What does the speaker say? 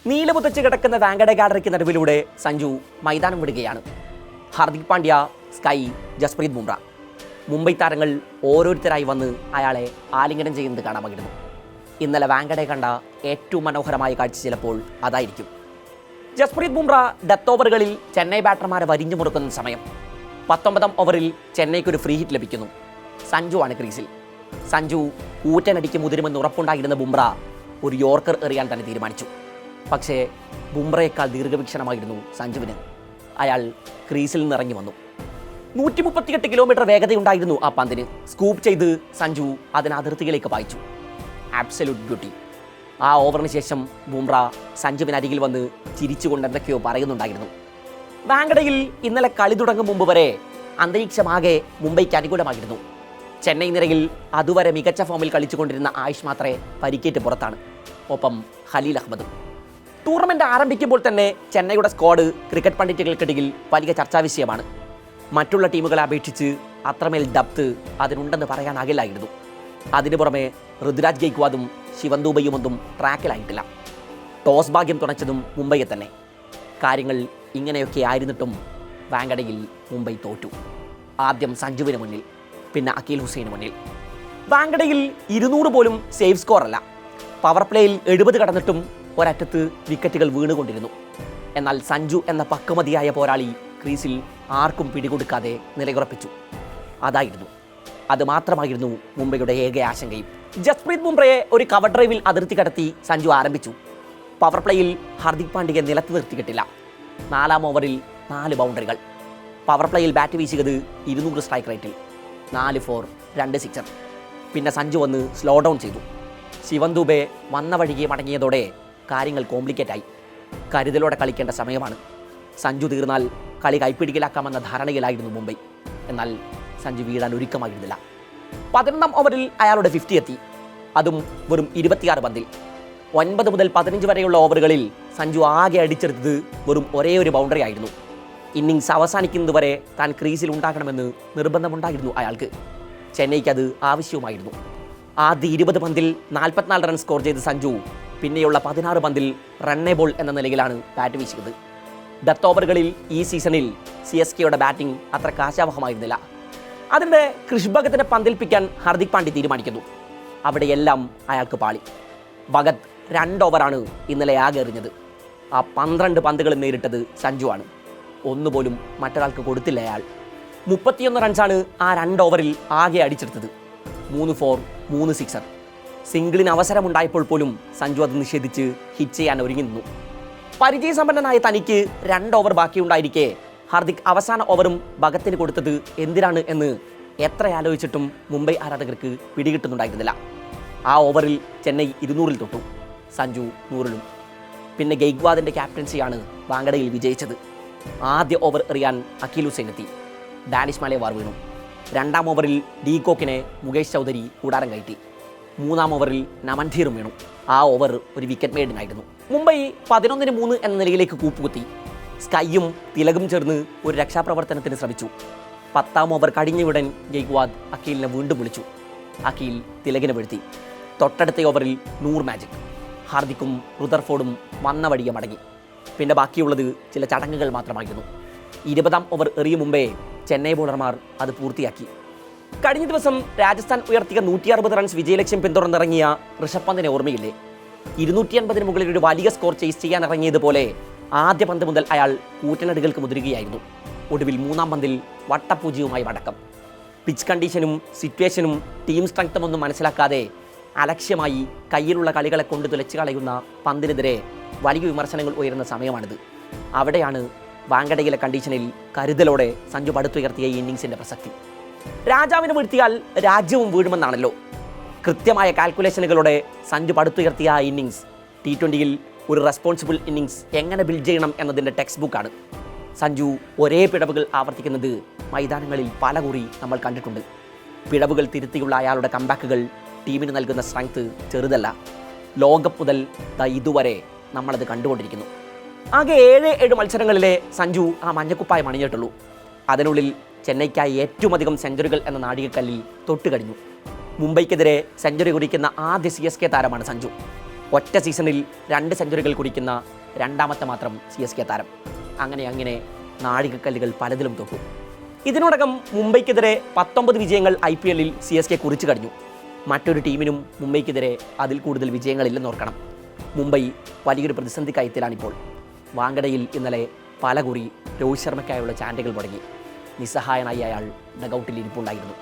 നീലമുതച്ച് കിടക്കുന്ന വാങ്കഡെ ഗാലറിക്ക് നടുവിലൂടെ സഞ്ജു മൈതാനം വിടുകയാണ്. ഹാർദിക് പാണ്ഡ്യ, സ്കൈ, ജസ്പ്രീത് ബുംറ, മുംബൈ താരങ്ങൾ ഓരോരുത്തരായി വന്ന് അയാളെ ആലിംഗനം ചെയ്യുന്നത് കാണാമായിരുന്നു. ഇന്നലെ വാങ്കഡെ കണ്ട ഏറ്റവും മനോഹരമായ കാഴ്ച ചിലപ്പോൾ അതായിരിക്കും. ജസ്പ്രീത് ബുംറ ഡെത്ത് ഓവറുകളിൽ ചെന്നൈ ബാറ്റർമാരെ വരിഞ്ഞു മുറുക്കുന്ന സമയം. 19ാം ഓവറിൽ ചെന്നൈക്കൊരു ഫ്രീ ഹിറ്റ് ലഭിക്കുന്നു. സഞ്ജു ആണ് ക്രീസിൽ. സഞ്ജു കൂറ്റനടിക്ക് മുതിരുമെന്ന് ഉറപ്പുണ്ടായിരുന്ന ബുംറ ഒരു യോർക്കർ എറിയാൻ തന്നെ തീരുമാനിച്ചു. പക്ഷേ ബുംറയേക്കാൾ ദീർഘവീക്ഷണമായിരുന്നു സഞ്ജുവിന്. അയാൾ ക്രീസിൽ നിന്ന് ഇറങ്ങി വന്നു. 138 കിലോമീറ്റർ വേഗതയുണ്ടായിരുന്നു ആ പന്തിന്. സ്കൂപ്പ് ചെയ്ത് സഞ്ജു അതിന് അതിർത്തിയിലേക്ക് പായിച്ചു. Absolute beauty. ആ ഓവറിന് ശേഷം ബുംറ സഞ്ജുവിനരികിൽ വന്ന് ചിരിച്ചുകൊണ്ട് എന്തൊക്കെയോ പറയുന്നുണ്ടായിരുന്നു. വാങ്കഡയിൽ ഇന്നലെ കളി തുടങ്ങും മുമ്പ് വരെ അന്തരീക്ഷമാകെ മുംബൈക്ക് അനുകൂലമായിരുന്നു. ചെന്നൈ നിരയിൽ അതുവരെ മികച്ച ഫോമിൽ കളിച്ചുകൊണ്ടിരുന്ന ആയുഷ് മാത്രേ പരിക്കേറ്റ് പുറത്താണ്. ഒപ്പം ഖലീൽ അഹമ്മദും. ടൂർണമെന്റ് ആരംഭിക്കുമ്പോൾ തന്നെ ചെന്നൈയുടെ സ്ക്വാഡ് ക്രിക്കറ്റ് പണ്ഡിറ്റുകൾക്കിടയിൽ വലിയ ചർച്ചാ വിഷയമാണ്. മറ്റുള്ള ടീമുകളെ അപേക്ഷിച്ച് അത്രമേൽ ഡെപ്ത് അതിനുണ്ടെന്ന് പറയാനാകില്ലായിരുന്നു. അതിനു പുറമെ ഋതുരാജ് ഗെയ്ക്വാദും ശിവൻ ദുബെയുമൊന്നും ട്രാക്കിലായിട്ടില്ല. ടോസ് ഭാഗ്യം തുണച്ചതും മുംബൈയെ തന്നെ. കാര്യങ്ങൾ ഇങ്ങനെയൊക്കെ ആയിരുന്നിട്ടും വാങ്കഡയിൽ മുംബൈ തോറ്റു. ആദ്യം സഞ്ജുവിന് മുന്നിൽ, പിന്നെ അഖിൽ ഹുസൈന് മുന്നിൽ. വാങ്കഡയിൽ 200 പോലും സേഫ് സ്കോർ അല്ല. പവർ പ്ലേയിൽ 70 കടന്നിട്ടും ഒരറ്റത്ത് വിക്കറ്റുകൾ വീണുകൊണ്ടിരുന്നു. എന്നാൽ സഞ്ജു എന്ന പക്വമതിയായ പോരാളി ക്രീസിൽ ആർക്കും പിടികൊടുക്കാതെ നിലയുറപ്പിച്ചു. അത് മാത്രമായിരുന്നു മുംബൈയുടെ ഏക ആശങ്കയും. ജസ്പ്രീത് ബുംറയെ ഒരു കവർ ഡ്രൈവിൽ അതിർത്തി കടത്തി സഞ്ജു ആരംഭിച്ചു. പവർ പ്ലേയിൽ ഹാർദിക് പാണ്ഡ്യയെ നിലത്ത് നിർത്തിക്കിട്ടില്ല. 4ാം ഓവറിൽ 4 ബൗണ്ടറികൾ. പവർ പ്ലേയിൽ ബാറ്റ് വീശിയത് 200 സ്ട്രൈക്ക് റേറ്റിൽ. 4 4, 2 സിക്സർ. പിന്നെ സഞ്ജു വന്ന് സ്ലോ ഡൗൺ ചെയ്തു. ശിവൻ ദുബെ വന്ന വഴിയെ മടങ്ങിയതോടെ കാര്യങ്ങൾ കോംപ്ലിക്കേറ്റായി. കരുതലോടെ കളിക്കേണ്ട സമയമാണ്. സഞ്ജു തീർന്നാൽ കളി കൈപ്പിടിക്കലാക്കാമെന്ന ധാരണയിലായിരുന്നു മുംബൈ. എന്നാൽ സഞ്ജു വീഴാൻ ഒരുക്കമായിരുന്നില്ല. 11ാം ഓവറിൽ അയാളുടെ 50 എത്തി. അതും വെറും 26 പന്തിൽ. 9 മുതൽ 15 വരെയുള്ള ഓവറുകളിൽ സഞ്ജു ആകെ അടിച്ചെടുത്തത് വെറും ഒരേ ഒരു ബൗണ്ടറി ആയിരുന്നു. ഇന്നിങ്സ് അവസാനിക്കുന്നതുവരെ താൻ ക്രീസിൽ ഉണ്ടാകണമെന്ന് നിർബന്ധമുണ്ടായിരുന്നു അയാൾക്ക്. ചെന്നൈക്ക് അത് ആവശ്യവുമായിരുന്നു. ആദ്യ 20 പന്തിൽ 44 റൺ സ്കോർ ചെയ്ത സഞ്ജു പിന്നെയുള്ള 16 പന്തിൽ റണ്ണേബോൾ എന്ന നിലയിലാണ് ബാറ്റ് വീശിയത്. ഡെത്ത് ഓവറുകളിൽ ഈ സീസണിൽ CSKയുടെ ബാറ്റിംഗ് അത്ര കാശാവഹമായിരുന്നില്ല. അതിൻ്റെ ക്രിഷ് ഭഗത്തിനെ പന്തിൽപ്പിക്കാൻ ഹാർദിക് പാണ്ഡ്യ തീരുമാനിക്കുന്നു. അവിടെയെല്ലാം അയാൾക്ക് പാളി. ഭഗത് 2 ഓവറാണ് ഇന്നലെ ആകെ എറിഞ്ഞത്. ആ 12 പന്തുകൾ നേരിട്ടത് സഞ്ജുവാണ്. ഒന്നുപോലും മറ്റൊരാൾക്ക് കൊടുത്തില്ല അയാൾ. 31 റൺസാണ് ആ 2 ഓവറിൽ ആകെ അടിച്ചെടുത്തത്. 3 4, 3 സിക്സർ. സിംഗിളിന് അവസരമുണ്ടായപ്പോൾ പോലും സഞ്ജു അത് നിഷേധിച്ച് ഹിറ്റ് ചെയ്യാൻ ഒരുങ്ങി നിന്നു. പരിചയസമ്പന്നനായ തനിക്ക് 2 ഓവർ ബാക്കിയുണ്ടായിരിക്കെ ഹാർദിക് അവസാന ഓവറും ഭഗത്തിന് കൊടുത്തത് എന്തിനാണ് എന്ന് എത്ര ആലോചിച്ചിട്ടും മുംബൈ ആരാധകർക്ക് പിടികിട്ടുന്നുണ്ടായിരുന്നില്ല. ആ ഓവറിൽ ചെന്നൈ 200-ൽ തൊട്ടു. സഞ്ജു 100-ലും. പിന്നെ ഗെയ്ക്വാദിൻ്റെ ക്യാപ്റ്റൻസിയാണ് വാങ്കഡയിൽ വിജയിച്ചത്. ആദ്യ ഓവർ എറിയാൻ അഖിൽ ഹുസൈൻ എത്തി. ഡാനിഷ് മലയവാർ വീണു. 2ാം ഓവറിൽ ഡീകോക്കിനെ മുകേഷ് ചൗധരി കൂടാരം കയറ്റി. 3ാം ഓവറിൽ നമൻധീറും വീണു. ആ ഓവർ ഒരു വിക്കറ്റ് മേഡിനായിരുന്നു. മുംബൈ 11-3 എന്ന നിലയിലേക്ക് കൂപ്പുകുത്തി. സ്കൈയും തിലകും ചേർന്ന് ഒരു രക്ഷാപ്രവർത്തനത്തിന് ശ്രമിച്ചു. 10ാം ഓവർ കഴിഞ്ഞയുടൻ ഗെയ്ക്വാദ് അഖിലിനെ വീണ്ടും വിളിച്ചു. അഖിൽ തിലകിനെ വീഴ്ത്തി. തൊട്ടടുത്ത ഓവറിൽ 100 മാജിക്. ഹാർദിക്കും റുദർഫോർഡും വന്ന വഴിയെ മടങ്ങി. പിന്നെ ബാക്കിയുള്ളത് ചില ചടങ്ങുകൾ മാത്രമായിരുന്നു. 20ാം ഓവർ എറിയും മുമ്പേ ചെന്നൈ ബോളർമാർ അത് പൂർത്തിയാക്കി. കഴിഞ്ഞ ദിവസം രാജസ്ഥാൻ ഉയർത്തിയ 160 റൺസ് വിജയലക്ഷ്യം പിന്തുടർന്നിറങ്ങിയ ഋഷഭ് പന്തിനെ ഓർമ്മയില്ലേ? 250-ന് മുകളിൽ ഒരു വലിയ സ്കോർ ചേസ് ചെയ്യാൻ ഇറങ്ങിയതുപോലെ ആദ്യ പന്ത് മുതൽ അയാൾ കൂറ്റനടികൾക്ക് മുതിരുകയായിരുന്നു. ഒടുവിൽ 3ാം പന്തിൽ വട്ടപൂജ്യവുമായി മടക്കം. പിച്ച് കണ്ടീഷനും സിറ്റുവേഷനും ടീം സ്ട്രെങ്ത്തും ഒന്നും മനസ്സിലാക്കാതെ അലക്ഷ്യമായി കയ്യിലുള്ള കളികളെ കൊണ്ട് തുലച്ചു കളയുന്ന പന്തിനെതിരെ വലിയ വിമർശനങ്ങൾ ഉയരുന്ന സമയമാണിത്. അവിടെയാണ് വാങ്കഡയിലെ കണ്ടീഷനിൽ കരുതലോടെ സഞ്ജു പടുത്തുയർത്തിയ ഈ ഇന്നിങ്സിൻ്റെ പ്രസക്തി. രാജാവിനെ വീഴ്ത്തിയാൽ രാജ്യവും വീഴുമെന്നാണല്ലോ. കൃത്യമായ കാൽക്കുലേഷനുകളോടെ സഞ്ജു പടുത്തുയർത്തിയ ആ ഇന്നിങ്സ് T20-യിൽ ഒരു റെസ്പോൺസിബിൾ ഇന്നിങ്സ് എങ്ങനെ ബിൽഡ് ചെയ്യണം എന്നതിൻ്റെ ടെക്സ്റ്റ് ബുക്കാണ്. സഞ്ജു ഒരേ പിഴവുകൾ ആവർത്തിക്കുന്നത് മൈതാനങ്ങളിൽ പലകുറി നമ്മൾ കണ്ടിട്ടുണ്ട്. പിഴവുകൾ തിരുത്തിയുള്ള അയാളുടെ കംബാക്കുകൾ ടീമിന് നൽകുന്ന സ്ട്രെങ്ത് ചെറുതല്ല. ലോകകപ്പ് മുതൽ ഇതുവരെ നമ്മളത് കണ്ടുകൊണ്ടിരിക്കുന്നു. ആകെ 7 മത്സരങ്ങളിലെ സഞ്ജു ആ മഞ്ഞക്കുപ്പായം അണിഞ്ഞിട്ടുള്ളൂ. അതിനുള്ളിൽ ചെന്നൈക്കായി ഏറ്റവും അധികം സെഞ്ചുറികൾ എന്ന നാഴികക്കല്ലിൽ തൊട്ടുകഴിഞ്ഞു. മുംബൈക്കെതിരെ സെഞ്ചുറി കുറിക്കുന്ന ആദ്യ CSK താരമാണ് സഞ്ജു. ഒറ്റ സീസണിൽ 2 സെഞ്ചുറികൾ കുറിക്കുന്ന രണ്ടാമത്തെ മാത്രം CSK താരം. അങ്ങനെ നാഴികക്കല്ലുകൾ പലതിലും തൊട്ടു. ഇതിനോടകം മുംബൈക്കെതിരെ 19 വിജയങ്ങൾ IPL-ൽ CSK കുറിച്ചു കഴിഞ്ഞു. മറ്റൊരു ടീമിനും മുംബൈക്കെതിരെ അതിൽ കൂടുതൽ വിജയങ്ങളില്ലെന്നോർക്കണം. മുംബൈ വലിയൊരു പ്രതിസന്ധി കയത്തിലാണിപ്പോൾ. വാങ്കഡയിൽ ഇന്നലെ പല കുറി രോഹിത് ശർമ്മയ്ക്കായുള്ള ചാൻഡുകൾ മുടങ്ങി. നിസ്സഹായനായി അയാൾ ഡഗൌട്ടിൽ ഇരിപ്പുണ്ടായിരുന്നു.